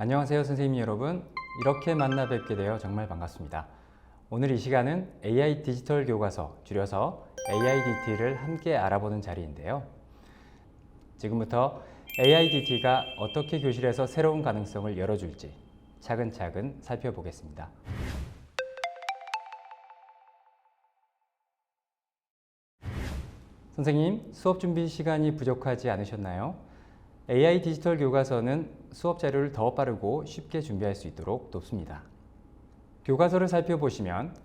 안녕하세요 선생님 여러분. 이렇게 만나 뵙게 되어 정말 반갑습니다. 오늘 이 시간은 AI 디지털 교과서, 줄여서 AIDT를 함께 알아보는 자리인데요. 지금부터 AIDT가 어떻게 교실에서 새로운 가능성을 열어줄지 차근차근 살펴보겠습니다. 선생님, 수업 준비 시간이 부족하지 않으셨나요? AI 디지털 교과서는 수업 자료를 더 빠르고 쉽게 준비할 수 있도록 돕습니다. 교과서를 살펴보시면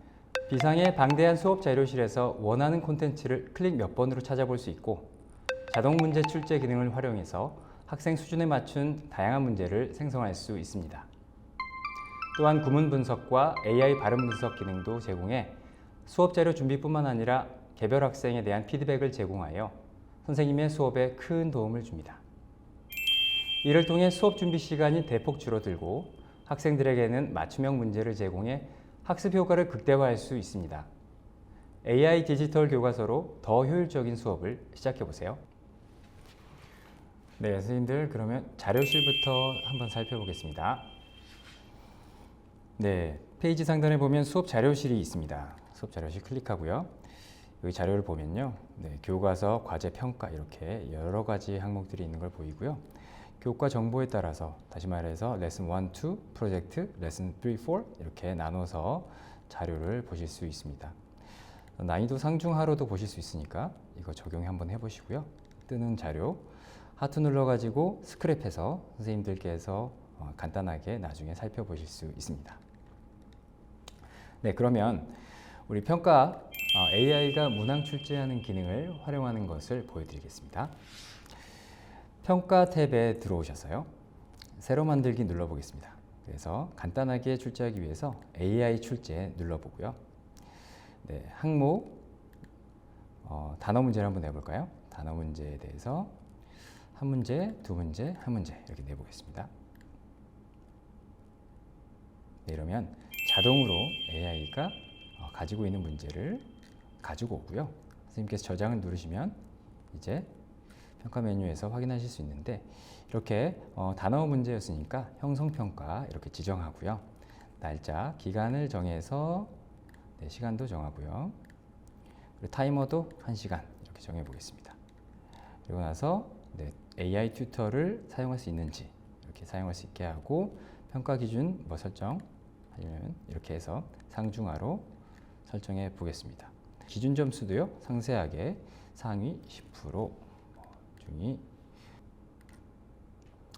비상의 방대한 수업 자료실에서 원하는 콘텐츠를 클릭 몇 번으로 찾아볼 수 있고, 자동 문제 출제 기능을 활용해서 학생 수준에 맞춘 다양한 문제를 생성할 수 있습니다. 또한 구문 분석과 AI 발음 분석 기능도 제공해 수업 자료 준비뿐만 아니라 개별 학생에 대한 피드백을 제공하여 선생님의 수업에 큰 도움을 줍니다. 이를 통해 수업 준비 시간이 대폭 줄어들고 학생들에게는 맞춤형 문제를 제공해 학습 효과를 극대화할 수 있습니다. AI 디지털 교과서로 더 효율적인 수업을 시작해 보세요. 네, 선생님들 그러면 자료실부터 한번 살펴보겠습니다. 네, 페이지 상단에 보면 수업 자료실이 있습니다. 수업 자료실 클릭하고요. 여기 자료를 보면요. 네, 교과서, 과제, 평가 이렇게 여러 가지 항목들이 있는 걸 보이고요. 교과 정보에 따라서 다시 말해서 레슨 1, 2, 프로젝트, 레슨 3, 4 이렇게 나눠서 자료를 보실 수 있습니다. 난이도 상중하로도 보실 수 있으니까 이거 적용 한번 해보시고요. 뜨는 자료 하트 눌러가지고 스크랩해서 선생님들께서 간단하게 나중에 살펴보실 수 있습니다. 네, 그러면 우리 평가 AI가 문항 출제하는 기능을 활용하는 것을 보여드리겠습니다. 평가 탭에 들어오셔서요. 새로 만들기 눌러보겠습니다. 그래서 간단하게 출제하기 위해서 AI 출제 눌러보고요. 네, 항목 단어 문제를 한번 내볼까요? 단어 문제에 대해서 한 문제, 두 문제, 한 문제 이렇게 내보겠습니다. 네, 이러면 자동으로 AI가 가지고 있는 문제를 가지고 오고요. 선생님께서 저장을 누르시면 이제 평가 메뉴에서 확인하실 수 있는데 이렇게 단어 문제였으니까 형성평가 이렇게 지정하고요. 날짜, 기간을 정해서 네, 시간도 정하고요. 그리고 타이머도 1시간 이렇게 정해 보겠습니다. 그리고 나서 네, AI 튜터를 사용할 수 있는지 이렇게 사용할 수 있게 하고 평가 기준 뭐 설정 아니면 이렇게 해서 상중하로 설정해 보겠습니다. 기준 점수도요. 상세하게 상위 10%, 중위,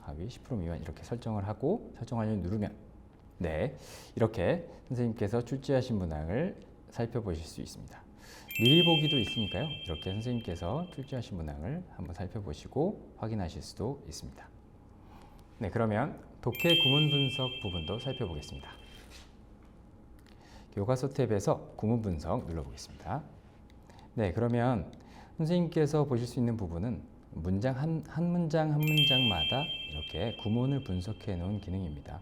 하위 10% 미만 이렇게 설정을 하고 설정 완료 누르면 네, 이렇게 선생님께서 출제하신 문항을 살펴보실 수 있습니다. 미리 보기도 있으니까요. 이렇게 선생님께서 출제하신 문항을 한번 살펴보시고 확인하실 수도 있습니다. 네, 그러면 독해 구문 분석 부분도 살펴보겠습니다. 교과서 탭에서 구문 분석 눌러보겠습니다. 네, 그러면 선생님께서 보실 수 있는 부분은 문장 한 문장 한 문장마다 이렇게 구문을 분석해 놓은 기능입니다.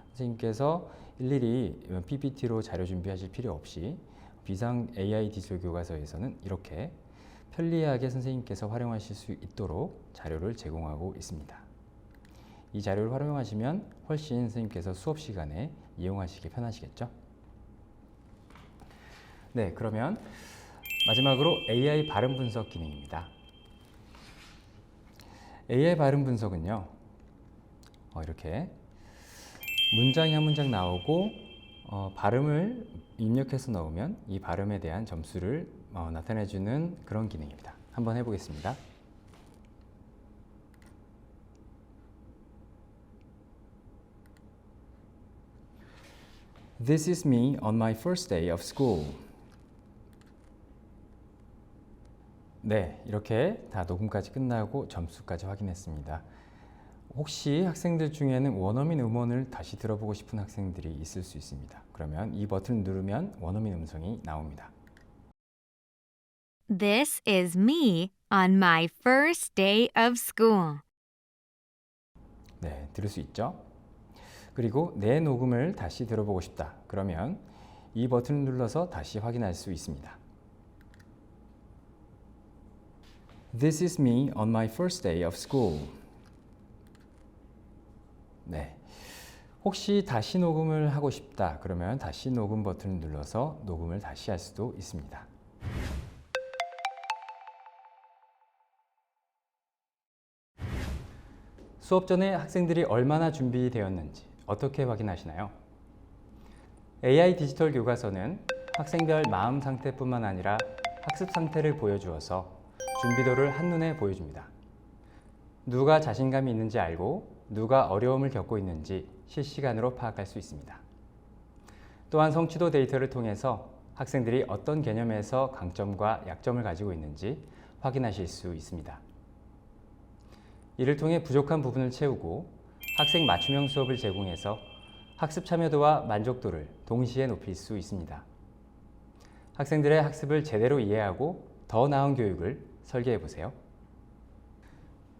선생님께서 일일이 PPT로 자료 준비하실 필요 없이 비상 AI 디지털 교과서에서는 이렇게 편리하게 선생님께서 활용하실 수 있도록 자료를 제공하고 있습니다. 이 자료를 활용하시면 훨씬 선생님께서 수업 시간에 이용하시기 편하시겠죠? 네, 그러면 마지막으로 AI 발음 분석 기능입니다. AI 발음 분석은요, 이렇게 문장이 한 문장 나오고 발음을 입력해서 넣으면 이 발음에 대한 점수를 나타내주는 그런 기능입니다. 한번 해보겠습니다. This is me on my first day of school. 네, 이렇게 다 녹음까지 끝나고 점수까지 확인했습니다. 혹시 학생들 중에는 원어민 음원을 다시 들어보고 싶은 학생들이 있을 수 있습니다. 그러면 이 버튼을 누르면 원어민 음성이 나옵니다. This is me on my first day of school. 네, 들을 수 있죠? 그리고 내 녹음을 다시 들어보고 싶다. 그러면 이 버튼을 눌러서 다시 확인할 수 있습니다. This is me on my first day of school. 네, 혹시 다시 녹음을 하고 싶다 그러면 다시 녹음 버튼을 눌러서 녹음을 다시 할 수도 있습니다. 수업 전에 학생들이 얼마나 준비되었는지 어떻게 확인하시나요? AI 디지털 교과서는 학생별 마음 상태뿐만 아니라 학습 상태를 보여주어서 준비도를 한눈에 보여줍니다. 누가 자신감이 있는지 알고 누가 어려움을 겪고 있는지 실시간으로 파악할 수 있습니다. 또한 성취도 데이터를 통해서 학생들이 어떤 개념에서 강점과 약점을 가지고 있는지 확인하실 수 있습니다. 이를 통해 부족한 부분을 채우고 학생 맞춤형 수업을 제공해서 학습 참여도와 만족도를 동시에 높일 수 있습니다. 학생들의 학습을 제대로 이해하고 더 나은 교육을 설계해 보세요.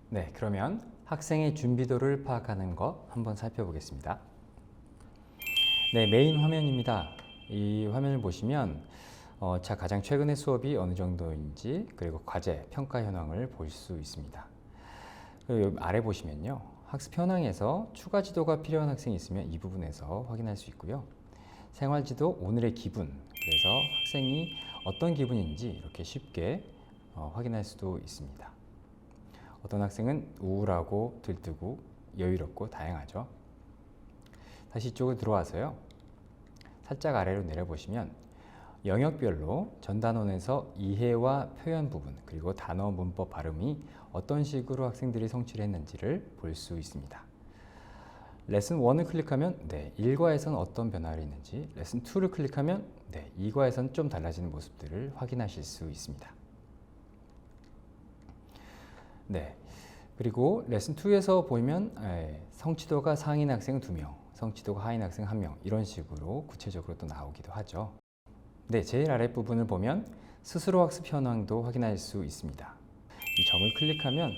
네, 그러면 학생의 준비도를 파악하는 것 한번 살펴보겠습니다. 네, 메인 화면입니다. 이 화면을 보시면 가장 최근의 수업이 어느 정도인지 그리고 과제, 평가 현황을 볼 수 있습니다. 그리고 여기 아래 보시면요. 학습 현황에서 추가 지도가 필요한 학생이 있으면 이 부분에서 확인할 수 있고요. 생활지도, 오늘의 기분, 그래서 학생이 어떤 기분인지 이렇게 쉽게 확인할 수도 있습니다. 어떤 학생은 우울하고 들뜨고 여유롭고 다양하죠. 다시 이쪽으로 들어와서요. 살짝 아래로 내려보시면 영역별로 전 단원에서 이해와 표현 부분 그리고 단어 문법 발음이 어떤 식으로 학생들이 성취를 했는지를 볼 수 있습니다. 레슨 1을 클릭하면 1과에서는 어떤 변화가 있는지, 레슨 2를 클릭하면 2과에서는 좀 달라지는 모습들을 확인하실 수 있습니다. 그리고 레슨 2에서 보면 성취도가 상인 학생 2명, 성취도가 하인 학생 1명 이런 식으로 구체적으로 또 나오기도 하죠. 제일 아랫부분을 보면 스스로 학습 현황도 확인할 수 있습니다. 이 점을 클릭하면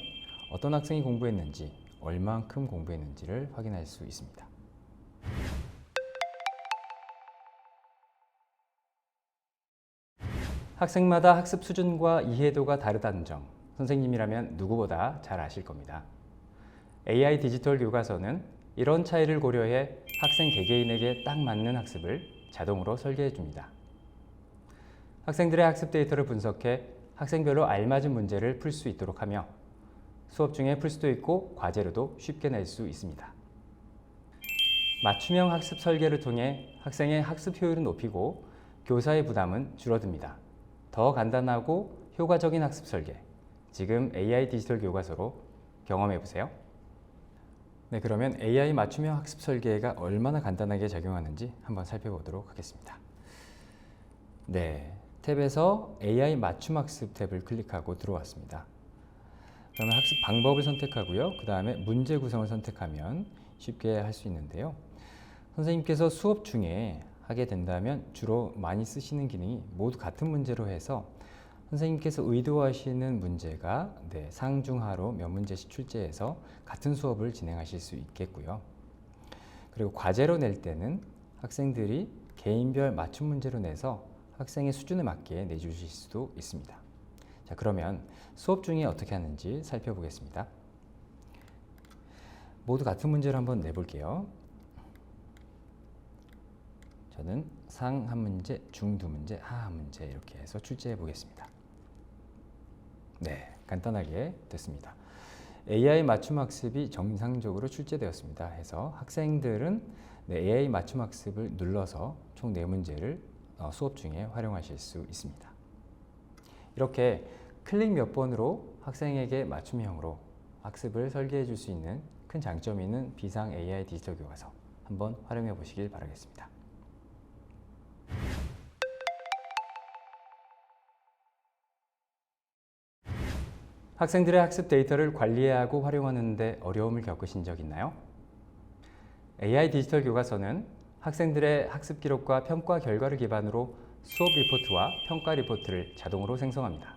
어떤 학생이 공부했는지, 얼만큼 공부했는지를 확인할 수 있습니다. 학생마다 학습 수준과 이해도가 다르다는 점, 선생님이라면 누구보다 잘 아실 겁니다. AI 디지털 교과서는 이런 차이를 고려해 학생 개개인에게 딱 맞는 학습을 자동으로 설계해 줍니다. 학생들의 학습 데이터를 분석해 학생별로 알맞은 문제를 풀 수 있도록 하며 수업 중에 풀 수도 있고 과제로도 쉽게 낼 수 있습니다. 맞춤형 학습 설계를 통해 학생의 학습 효율은 높이고 교사의 부담은 줄어듭니다. 더 간단하고 효과적인 학습 설계, 지금 AI 디지털 교과서로 경험해 보세요. 그러면 AI 맞춤형 학습 설계가 얼마나 간단하게 작용하는지 한번 살펴보도록 하겠습니다. 탭에서 AI 맞춤 학습 탭을 클릭하고 들어왔습니다. 그러면 학습 방법을 선택하고요. 그 다음에 문제 구성을 선택하면 쉽게 할 수 있는데요. 선생님께서 수업 중에 하게 된다면 주로 많이 쓰시는 기능이 모두 같은 문제로 해서 선생님께서 의도하시는 문제가 상중하로 몇 문제씩 출제해서 같은 수업을 진행하실 수 있겠고요. 그리고 과제로 낼 때는 학생들이 개인별 맞춤 문제로 내서 학생의 수준에 맞게 내주실 수도 있습니다. 자, 그러면 수업 중에 어떻게 하는지 살펴보겠습니다. 모두 같은 문제를 한번 내볼게요. 저는 상 한 문제, 중 두 문제, 하 한 문제 이렇게 해서 출제해 보겠습니다. 간단하게 됐습니다. AI 맞춤 학습이 정상적으로 출제되었습니다. 해서 학생들은 AI 맞춤 학습을 눌러서 총 4문제를 수업 중에 활용하실 수 있습니다. 이렇게 클릭 몇 번으로 학생에게 맞춤형으로 학습을 설계해 줄 수 있는 큰 장점이 있는 비상 AI 디지털 교과서 한번 활용해 보시길 바라겠습니다. 학생들의 학습 데이터를 관리하고 활용하는 데 어려움을 겪으신 적 있나요? AI 디지털 교과서는 학생들의 학습 기록과 평가 결과를 기반으로 수업 리포트와 평가 리포트를 자동으로 생성합니다.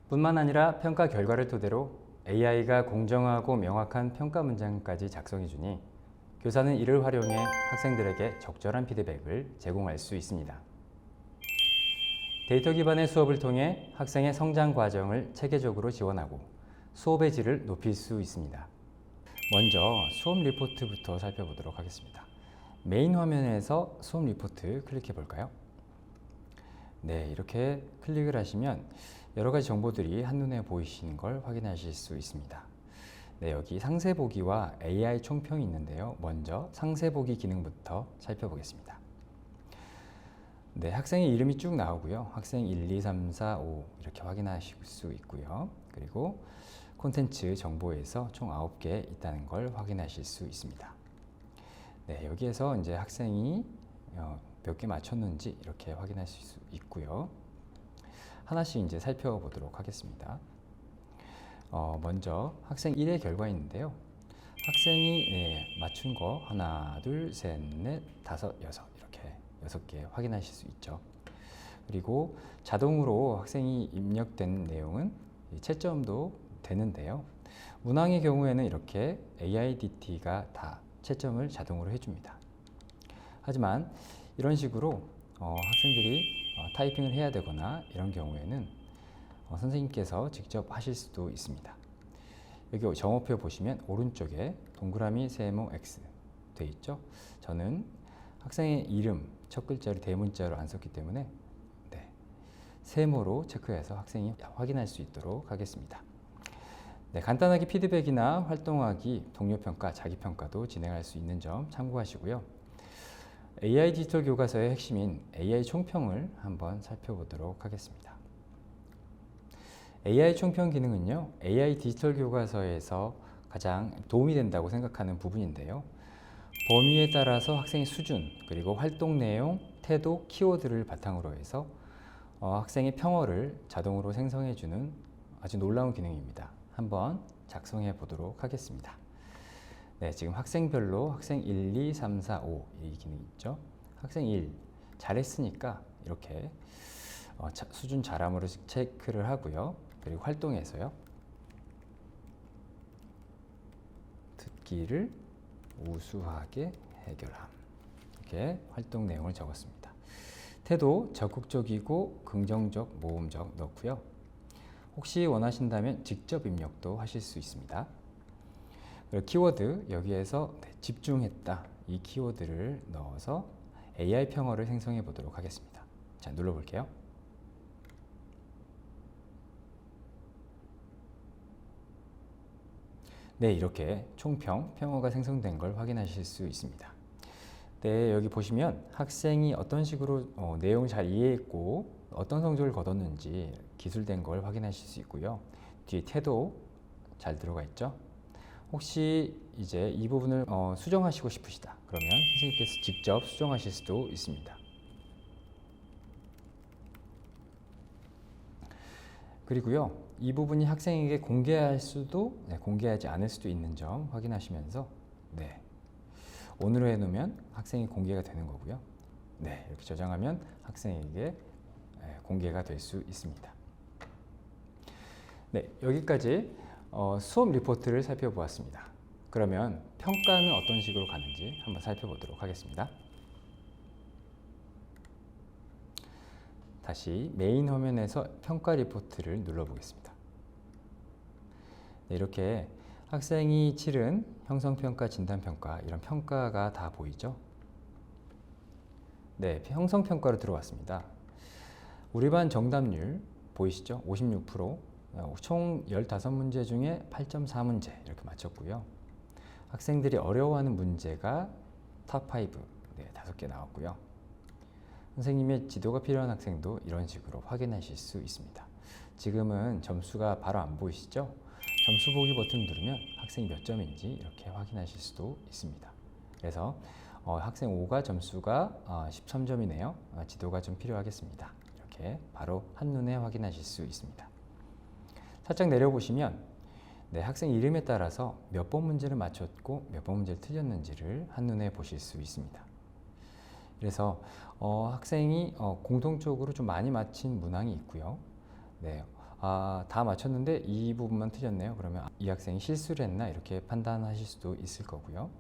뿐만 아니라 평가 결과를 토대로 AI가 공정하고 명확한 평가 문장까지 작성해 주니 교사는 이를 활용해 학생들에게 적절한 피드백을 제공할 수 있습니다. 데이터 기반의 수업을 통해 학생의 성장 과정을 체계적으로 지원하고 수업의 질을 높일 수 있습니다. 먼저 수업 리포트부터 살펴보도록 하겠습니다. 메인 화면에서 수업 리포트 클릭해 볼까요? 네, 이렇게 클릭을 하시면 여러 가지 정보들이 한눈에 보이시는 걸 확인하실 수 있습니다. 네, 여기 상세 보기와 AI 총평이 있는데요. 먼저 상세 보기 기능부터 살펴보겠습니다. 네, 학생의 이름이 쭉 나오고요. 학생 1, 2, 3, 4, 5 이렇게 확인하실 수 있고요. 그리고 콘텐츠 정보에서 총 9개 있다는 걸 확인하실 수 있습니다. 네, 여기에서 이제 학생이 몇 개 맞췄는지 이렇게 확인하실 수 있고요. 하나씩 이제 살펴보도록 하겠습니다. 먼저 학생 1의 결과인데요. 학생이 맞춘 거 하나, 둘, 셋, 넷, 다섯, 여섯 이렇게 6개 확인하실 수 있죠. 그리고 자동으로 학생이 입력된 내용은 채점도 되는데요. 문항의 경우에는 이렇게 AIDT가 다 채점을 자동으로 해줍니다. 하지만 이런 식으로 학생들이 타이핑을 해야 되거나 이런 경우에는 선생님께서 직접 하실 수도 있습니다. 여기 정오표 보시면 오른쪽에 동그라미, 세모, X 돼 있죠. 저는 학생의 이름 첫 글자를 대문자로 안 썼기 때문에 세모로 체크해서 학생이 확인할 수 있도록 하겠습니다. 네, 간단하게 피드백이나 활동하기, 동료평가, 자기평가도 진행할 수 있는 점 참고하시고요. AI 디지털 교과서의 핵심인 AI 총평을 한번 살펴보도록 하겠습니다. AI 총평 기능은요, AI 디지털 교과서에서 가장 도움이 된다고 생각하는 부분인데요. 범위에 따라서 학생의 수준, 그리고 활동 내용, 태도, 키워드를 바탕으로 해서 학생의 평어를 자동으로 생성해주는 아주 놀라운 기능입니다. 한번 작성해 보도록 하겠습니다. 네, 지금 학생별로 학생 1, 2, 3, 4, 5 이 기능이 있죠. 학생 1 잘했으니까 이렇게 수준 잘함으로 체크를 하고요. 그리고 활동에서요. 듣기를 우수하게 해결함. 이렇게 활동 내용을 적었습니다. 태도 적극적이고 긍정적, 모험적 넣고요. 혹시 원하신다면 직접 입력도 하실 수 있습니다. 그리고 키워드 여기에서 집중했다 이 키워드를 넣어서 AI 평어를 생성해 보도록 하겠습니다. 자, 눌러볼게요. 네, 이렇게 총평, 평어가 생성된 걸 확인하실 수 있습니다. 네, 여기 보시면 학생이 어떤 식으로 내용을 잘 이해했고 어떤 성적을 거뒀는지 기술된 걸 확인하실 수 있고요. 뒤에 태도 잘 들어가 있죠. 혹시 이제 이 부분을 수정하시고 싶으시다 그러면 선생님께서 직접 수정하실 수도 있습니다. 그리고요, 이 부분이 학생에게 공개할 수도 공개하지 않을 수도 있는 점 확인하시면서 ON으로 해놓으면 학생이 공개가 되는 거고요. 네, 이렇게 저장하면 학생에게 공개가 될 수 있습니다. 네, 여기까지 수업 리포트를 살펴보았습니다. 그러면 평가는 어떤 식으로 가는지 한번 살펴보도록 하겠습니다. 다시 메인 화면에서 평가 리포트를 눌러보겠습니다. 네, 이렇게 학생이 치른 형성평가, 진단평가 이런 평가가 다 보이죠? 네, 형성평가로 들어왔습니다. 우리 반 정답률 보이시죠? 56%, 총 15문제 중에 8.4문제 이렇게 맞췄고요. 학생들이 어려워하는 문제가 탑5, 5개 나왔고요. 선생님의 지도가 필요한 학생도 이런 식으로 확인하실 수 있습니다. 지금은 점수가 바로 안 보이시죠? 점수 보기 버튼 누르면 학생이 몇 점인지 이렇게 확인하실 수도 있습니다. 그래서 학생 5가 점수가 13점이네요. 지도가 좀 필요하겠습니다. 이렇게 바로 한눈에 확인하실 수 있습니다. 살짝 내려보시면 학생 이름에 따라서 몇 번 문제를 맞췄고 몇 번 문제를 틀렸는지를 한눈에 보실 수 있습니다. 그래서 학생이 공통적으로 좀 많이 맞힌 문항이 있고요. 다 맞췄는데 이 부분만 틀렸네요. 그러면 이 학생이 실수를 했나 이렇게 판단하실 수도 있을 거고요.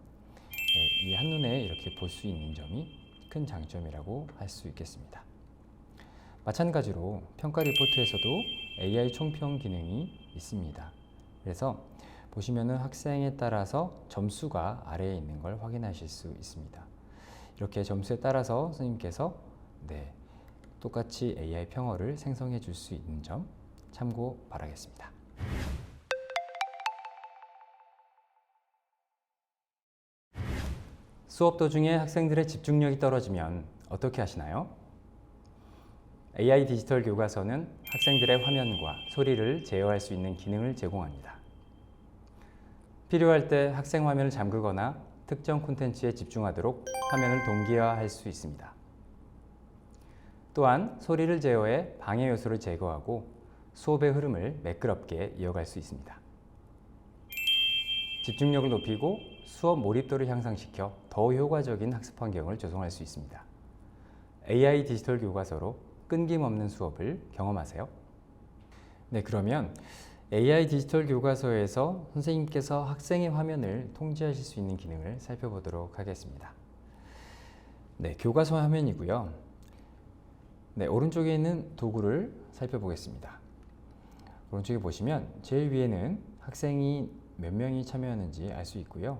이 한눈에 이렇게 볼 수 있는 점이 큰 장점이라고 할 수 있겠습니다. 마찬가지로 평가 리포트에서도 AI 총평 기능이 있습니다. 그래서 보시면은 학생에 따라서 점수가 아래에 있는 걸 확인하실 수 있습니다. 이렇게 점수에 따라서 선생님께서 똑같이 AI 평어를 생성해 줄 수 있는 점 참고 바라겠습니다. 수업 도중에 학생들의 집중력이 떨어지면 어떻게 하시나요? AI 디지털 교과서는 학생들의 화면과 소리를 제어할 수 있는 기능을 제공합니다. 필요할 때 학생 화면을 잠그거나 특정 콘텐츠에 집중하도록 화면을 동기화할 수 있습니다. 또한 소리를 제어해 방해 요소를 제거하고 수업의 흐름을 매끄럽게 이어갈 수 있습니다. 집중력을 높이고 수업 몰입도를 향상시켜 더 효과적인 학습 환경을 조성할 수 있습니다. AI 디지털 교과서로 끊김없는 수업을 경험하세요. 그러면 AI 디지털 교과서에서 선생님께서 학생의 화면을 통제하실 수 있는 기능을 살펴보도록 하겠습니다. 교과서 화면이고요. 오른쪽에 있는 도구를 살펴보겠습니다. 오른쪽에 보시면 제일 위에는 학생이 몇 명이 참여하는지 알 수 있고요.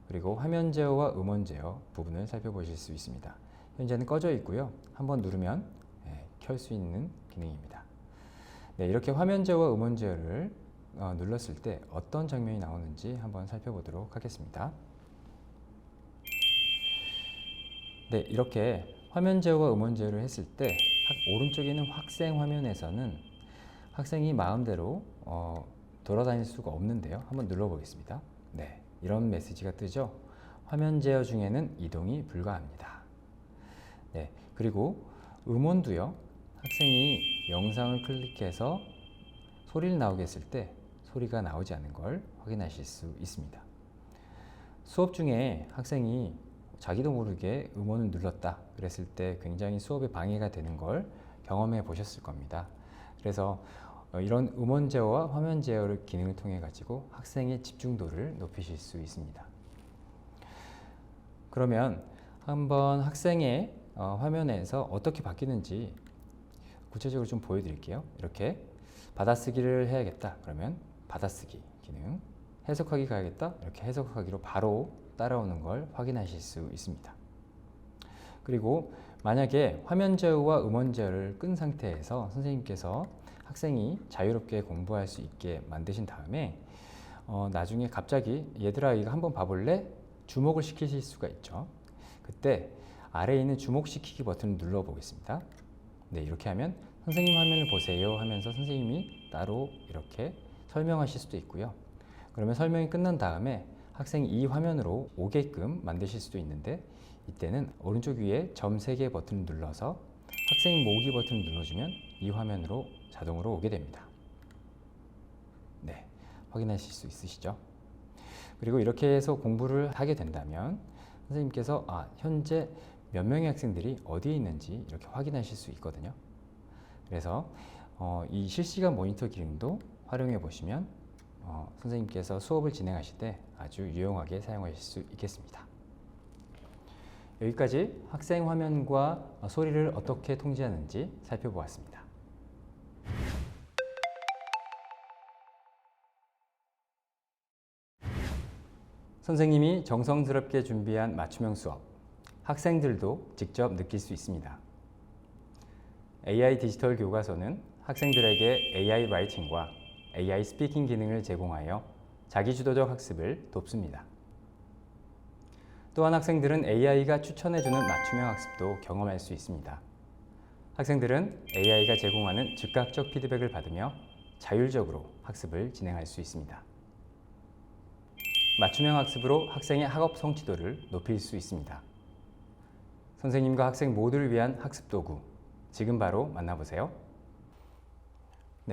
그리고 화면 제어와 음원 제어 부분을 살펴보실 수 있습니다. 현재는 꺼져 있고요. 한번 누르면 켤 수 있는 기능입니다. 이렇게 화면 제어와 음원 제어를 눌렀을 때 어떤 장면이 나오는지 한번 살펴보도록 하겠습니다. 이렇게 화면 제어와 음원 제어를 했을 때 오른쪽에 있는 학생 화면에서는 학생이 마음대로 돌아다닐 수가 없는데요. 한번 눌러보겠습니다. 이런 메시지가 뜨죠. 화면 제어 중에는 이동이 불가합니다. 그리고 음원도요. 학생이 영상을 클릭해서 소리를 나오게 했을 때 소리가 나오지 않는 걸 확인하실 수 있습니다. 수업 중에 학생이 자기도 모르게 음원을 눌렀다 그랬을 때 굉장히 수업에 방해가 되는 걸 경험해 보셨을 겁니다. 그래서 이런 음원 제어와 화면 제어를 기능을 통해 가지고 학생의 집중도를 높이실 수 있습니다. 그러면 한번 학생의 화면에서 어떻게 바뀌는지 구체적으로 좀 보여드릴게요. 이렇게 받아쓰기를 해야겠다 그러면 받아쓰기 기능, 해석하기 가야겠다 이렇게 해석하기로 바로 따라오는 걸 확인하실 수 있습니다. 그리고 만약에 화면 제어와 음원 제어를 끈 상태에서 선생님께서 학생이 자유롭게 공부할 수 있게 만드신 다음에 나중에 갑자기 얘들아 이거 한번 봐볼래? 주목을 시키실 수가 있죠. 그때 아래에 있는 주목시키기 버튼을 눌러 보겠습니다. 이렇게 하면 선생님 화면을 보세요 하면서 선생님이 따로 이렇게 설명하실 수도 있고요. 그러면 설명이 끝난 다음에 학생이 이 화면으로 오게끔 만드실 수도 있는데 이때는 오른쪽 위에 점 3개 버튼을 눌러서 학생 모으기 버튼을 눌러주면 이 화면으로 자동으로 오게 됩니다. 확인하실 수 있으시죠? 그리고 이렇게 해서 공부를 하게 된다면 선생님께서 현재 몇 명의 학생들이 어디에 있는지 이렇게 확인하실 수 있거든요. 그래서 이 실시간 모니터 기능도 활용해 보시면 선생님께서 수업을 진행하실 때 아주 유용하게 사용하실 수 있겠습니다. 여기까지 학생 화면과 소리를 어떻게 통제하는지 살펴보았습니다. 선생님이 정성스럽게 준비한 맞춤형 수업, 학생들도 직접 느낄 수 있습니다. AI 디지털 교과서는 학생들에게 AI 라이팅과 AI 스피킹 기능을 제공하여 자기주도적 학습을 돕습니다. 또한 학생들은 AI가 추천해주는 맞춤형 학습도 경험할 수 있습니다. 학생들은 AI가 제공하는 즉각적 피드백을 받으며 자율적으로 학습을 진행할 수 있습니다. 맞춤형 학습으로 학생의 학업 성취도를 높일 수 있습니다. 선생님과 학생 모두를 위한 학습 도구, 지금 바로 만나보세요.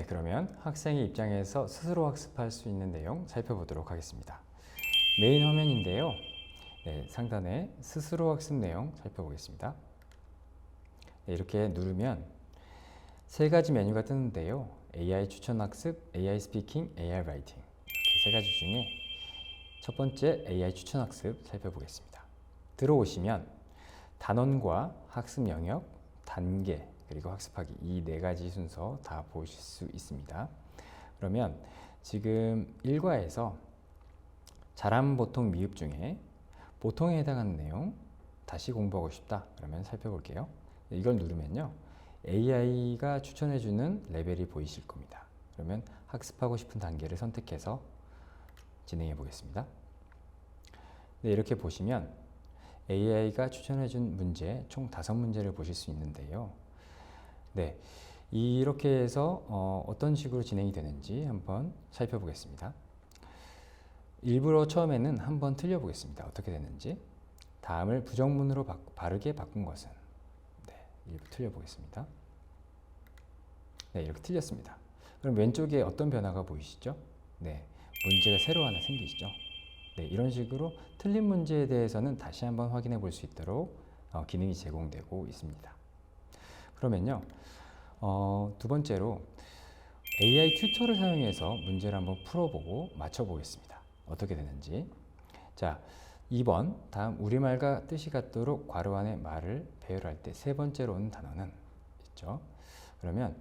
그러면 학생의 입장에서 스스로 학습할 수 있는 내용 살펴보도록 하겠습니다. 메인 화면인데요. 상단에 스스로 학습 내용 살펴보겠습니다. 이렇게 누르면 3가지 메뉴가 뜨는데요. AI 추천 학습, AI 스피킹, AI 라이팅 이렇게 3가지 중에 첫 번째 AI 추천 학습 살펴보겠습니다. 들어오시면 단원과 학습 영역, 단계, 그리고 학습하기 이 4가지 순서 다 보실 수 있습니다. 그러면 지금 1과에서 잘함, 보통, 미흡 중에 보통에 해당하는 내용 다시 공부하고 싶다 그러면 살펴볼게요. 이걸 누르면요, AI가 추천해주는 레벨이 보이실 겁니다. 그러면 학습하고 싶은 단계를 선택해서 진행해 보겠습니다. 네, 이렇게 보시면 AI가 추천해준 문제 총 5문제를 보실 수 있는데요. 네, 이렇게 해서 어떤 식으로 진행이 되는지 한번 살펴보겠습니다. 일부러 처음에는 한번 틀려보겠습니다. 어떻게 되는지. 다음을 부정문으로 바르게 바꾼 것은, 네, 일부 틀려보겠습니다. 네, 이렇게 틀렸습니다. 그럼 왼쪽에 어떤 변화가 보이시죠? 네, 문제가 새로 하나 생기시죠? 네, 이런 식으로 틀린 문제에 대해서는 다시 한번 확인해 볼 수 있도록 기능이 제공되고 있습니다. 그러면요, 두 번째로 AI 튜터를 사용해서 문제를 한번 풀어보고 맞춰보겠습니다. 어떻게 되는지. 자, 2번 다음 우리말과 뜻이 같도록 괄호 안에 말을 배열할 때 세 번째로 오는 단어는 있죠. 그러면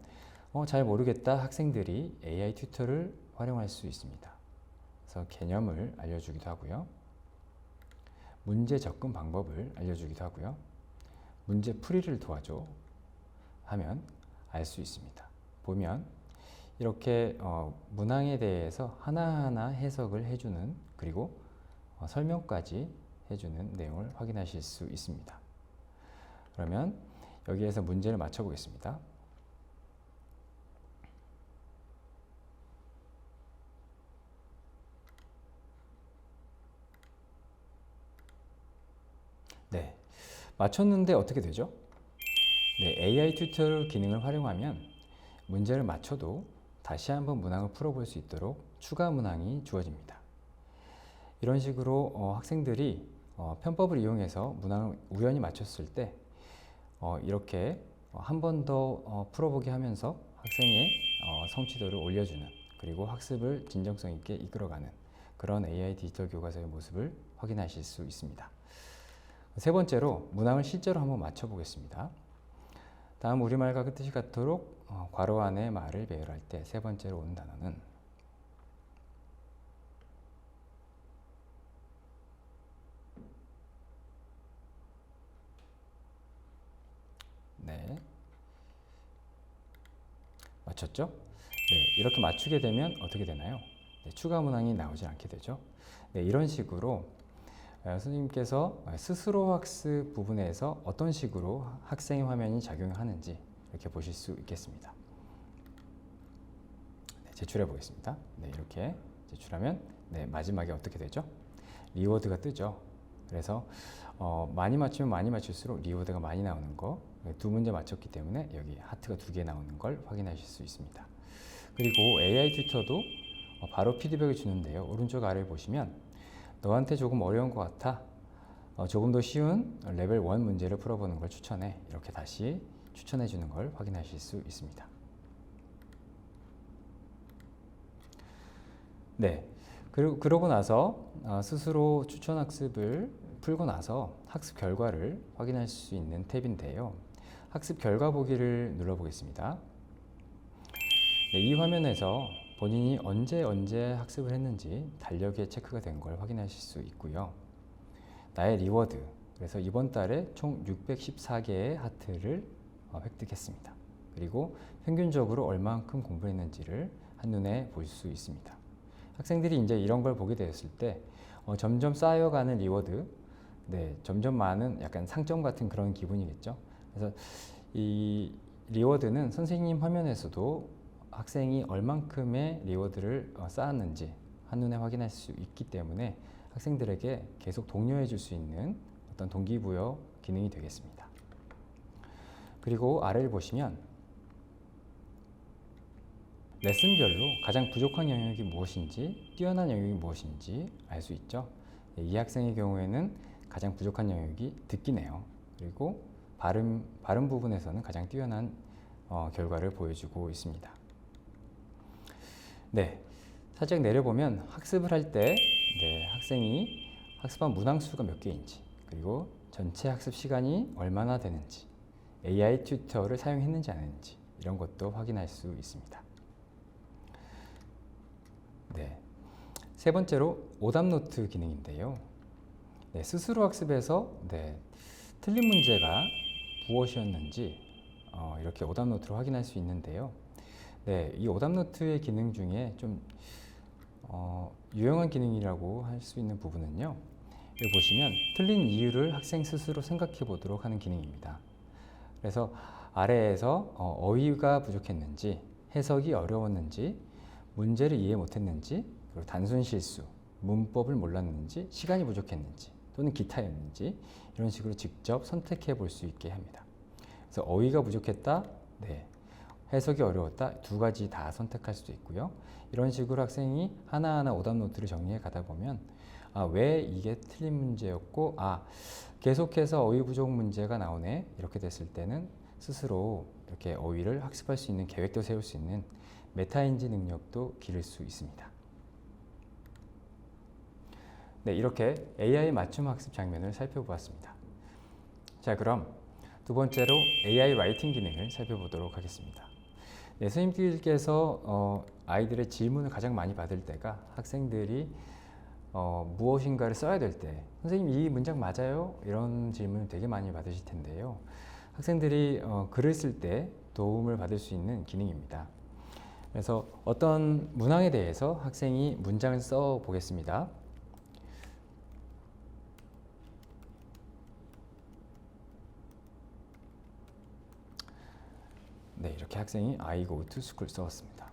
잘 모르겠다 학생들이 AI 튜터를 활용할 수 있습니다. 그래서 개념을 알려주기도 하고요. 문제 접근 방법을 알려주기도 하고요. 문제 풀이를 도와줘 하면 알 수 있습니다. 보면 이렇게 문항에 대해서 하나하나 해석을 해주는, 그리고 설명까지 해주는 내용을 확인하실 수 있습니다. 그러면 여기에서 문제를 맞춰보겠습니다. 네, 맞췄는데 어떻게 되죠? 네, AI 튜터 기능을 활용하면 문제를 맞춰도 다시 한번 문항을 풀어볼 수 있도록 추가 문항이 주어집니다. 이런 식으로 학생들이 편법을 이용해서 문항을 우연히 맞췄을 때 이렇게 한 번 더 풀어보게 하면서 학생의 성취도를 올려주는, 그리고 학습을 진정성 있게 이끌어가는 그런 AI 디지털 교과서의 모습을 확인하실 수 있습니다. 세 번째로 문항을 실제로 한번 맞춰보겠습니다. 다음 우리말과 그 뜻이 같도록 괄호 안에 말을 배열할 때 세 번째로 오는 단어는, 네, 맞췄죠? 네, 이렇게 맞추게 되면 어떻게 되나요? 네, 추가 문항이 나오지 않게 되죠. 네, 이런 식으로 선생님께서 스스로 학습 부분에서 어떤 식으로 학생의 화면이 작용하는지 이렇게 보실 수 있겠습니다. 네, 제출해 보겠습니다. 네, 이렇게 제출하면 네, 마지막에 어떻게 되죠? 리워드가 뜨죠. 그래서 많이 맞추면 많이 맞출수록 리워드가 많이 나오는 거, 두 문제 맞췄기 때문에 여기 하트가 2개 나오는 걸 확인하실 수 있습니다. 그리고 AI 튜터도 바로 피드백을 주는데요. 오른쪽 아래에 보시면 너한테 조금 어려운 것 같아, 조금 더 쉬운 레벨 1 문제를 풀어보는 걸 추천해, 이렇게 다시 추천해 주는 걸 확인하실 수 있습니다. 네, 그러고 나서 스스로 추천 학습을 풀고 나서 학습 결과를 확인할 수 있는 탭인데요. 학습 결과 보기를 눌러보겠습니다. 네, 이 화면에서 본인이 언제 학습을 했는지 달력에 체크가 된 걸 확인하실 수 있고요. 나의 리워드, 그래서 이번 달에 총 614개의 하트를 획득했습니다. 그리고 평균적으로 얼만큼 공부했는지를 한눈에 볼 수 있습니다. 학생들이 이제 이런 걸 보게 되었을 때 점점 쌓여가는 리워드, 네, 점점 많은 약간 상점 같은 그런 기분이겠죠. 그래서 이 리워드는 선생님 화면에서도 학생이 얼만큼의 리워드를 쌓았는지 한눈에 확인할 수 있기 때문에 학생들에게 계속 독려해 줄 수 있는 어떤 동기부여 기능이 되겠습니다. 그리고 아래를 보시면 레슨별로 가장 부족한 영역이 무엇인지, 뛰어난 영역이 무엇인지 알 수 있죠. 이 학생의 경우에는 가장 부족한 영역이 듣기네요. 그리고 발음 부분에서는 가장 뛰어난 결과를 보여주고 있습니다. 네, 살짝 내려보면 학습을 할 때 학생이 학습한 문항 수가 몇 개인지, 그리고 전체 학습 시간이 얼마나 되는지, AI 튜터를 사용했는지 안 했는지 이런 것도 확인할 수 있습니다. 네, 세 번째로 오답노트 기능인데요. 네, 스스로 학습에서 틀린 문제가 무엇이었는지 이렇게 오답노트로 확인할 수 있는데요. 이 오답노트의 기능 중에 좀 유용한 기능이라고 할 수 있는 부분은요. 여기 보시면 틀린 이유를 학생 스스로 생각해 보도록 하는 기능입니다. 그래서 아래에서 어휘가 부족했는지, 해석이 어려웠는지, 문제를 이해 못했는지, 그리고 단순 실수, 문법을 몰랐는지, 시간이 부족했는지, 또는 기타였는지 이런 식으로 직접 선택해 볼 수 있게 합니다. 그래서 어휘가 부족했다, 해석이 어려웠다, 두 가지 다 선택할 수도 있고요. 이런 식으로 학생이 하나하나 오답노트를 정리해 가다 보면 왜 이게 틀린 문제였고 계속해서 어휘 부족 문제가 나오네 이렇게 됐을 때는 스스로 이렇게 어휘를 학습할 수 있는 계획도 세울 수 있는 메타인지 능력도 기를 수 있습니다. 이렇게 AI 맞춤 학습 장면을 살펴보았습니다. 자, 그럼 두 번째로 AI 라이팅 기능을 살펴보도록 하겠습니다. 선생님들께서 아이들의 질문을 가장 많이 받을 때가 학생들이 무엇인가를 써야 될 때, 선생님 이 문장 맞아요? 이런 질문을 되게 많이 받으실 텐데요. 학생들이 글을 쓸 때 도움을 받을 수 있는 기능입니다. 그래서 어떤 문항에 대해서 학생이 문장을 써 보겠습니다. 이렇게 학생이 I go to school 써왔습니다.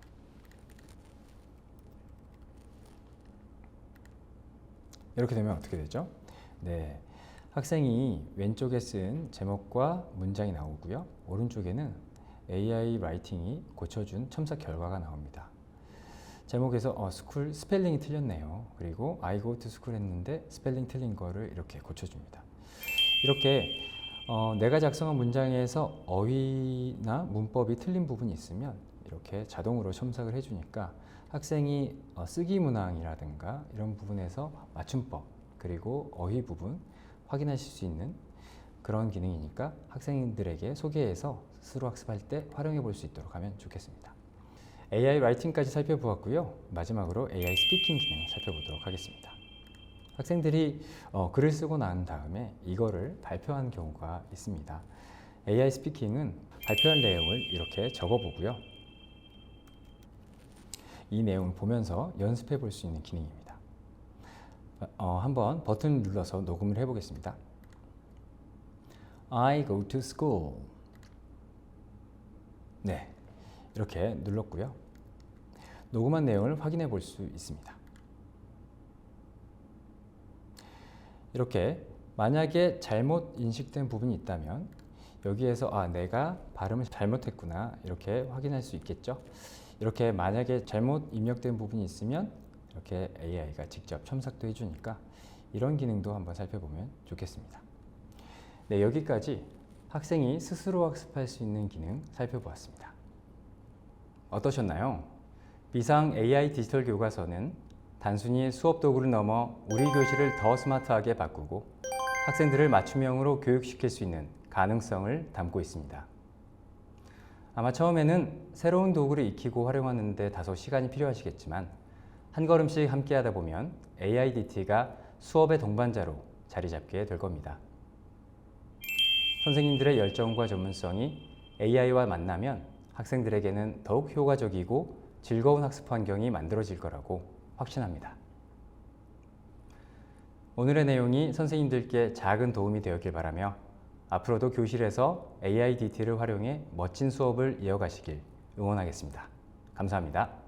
이렇게 되면 어떻게 되죠? 학생이 왼쪽에 쓴 제목과 문장이 나오고요. 오른쪽에는 AI 라이팅이 고쳐준 첨삭 결과가 나옵니다. 제목에서 school 스펠링이 틀렸네요. 그리고 I go to school 했는데 스펠링 틀린 거를 이렇게 고쳐줍니다. 이렇게 내가 작성한 문장에서 어휘나 문법이 틀린 부분이 있으면 이렇게 자동으로 첨삭을 해주니까 학생이 쓰기 문항이라든가 이런 부분에서 맞춤법 그리고 어휘 부분 확인하실 수 있는 그런 기능이니까 학생들에게 소개해서 스스로 학습할 때 활용해 볼 수 있도록 하면 좋겠습니다. AI 라이팅까지 살펴보았고요. 마지막으로 AI 스피킹 기능을 살펴보도록 하겠습니다. 학생들이 글을 쓰고 난 다음에 이거를 발표하는 경우가 있습니다. AI 스피킹은 발표할 내용을 이렇게 적어보고요. 이 내용을 보면서 연습해 볼 수 있는 기능입니다. 한번 버튼 눌러서 녹음을 해보겠습니다. I go to school. 이렇게 눌렀고요. 녹음한 내용을 확인해 볼 수 있습니다. 이렇게 만약에 잘못 인식된 부분이 있다면 여기에서 내가 발음을 잘못했구나 이렇게 확인할 수 있겠죠. 이렇게 만약에 잘못 입력된 부분이 있으면 이렇게 AI가 직접 첨삭도 해주니까 이런 기능도 한번 살펴보면 좋겠습니다. 여기까지 학생이 스스로 학습할 수 있는 기능 살펴보았습니다. 어떠셨나요? 비상 AI 디지털 교과서는 단순히 수업 도구를 넘어 우리 교실을 더 스마트하게 바꾸고 학생들을 맞춤형으로 교육시킬 수 있는 가능성을 담고 있습니다. 아마 처음에는 새로운 도구를 익히고 활용하는 데 다소 시간이 필요하시겠지만 한 걸음씩 함께 하다 보면 AIDT가 수업의 동반자로 자리 잡게 될 겁니다. 선생님들의 열정과 전문성이 AI와 만나면 학생들에게는 더욱 효과적이고 즐거운 학습 환경이 만들어질 거라고 확신합니다. 오늘의 내용이 선생님들께 작은 도움이 되었길 바라며 앞으로도 교실에서 AIDT를 활용해 멋진 수업을 이어가시길 응원하겠습니다. 감사합니다.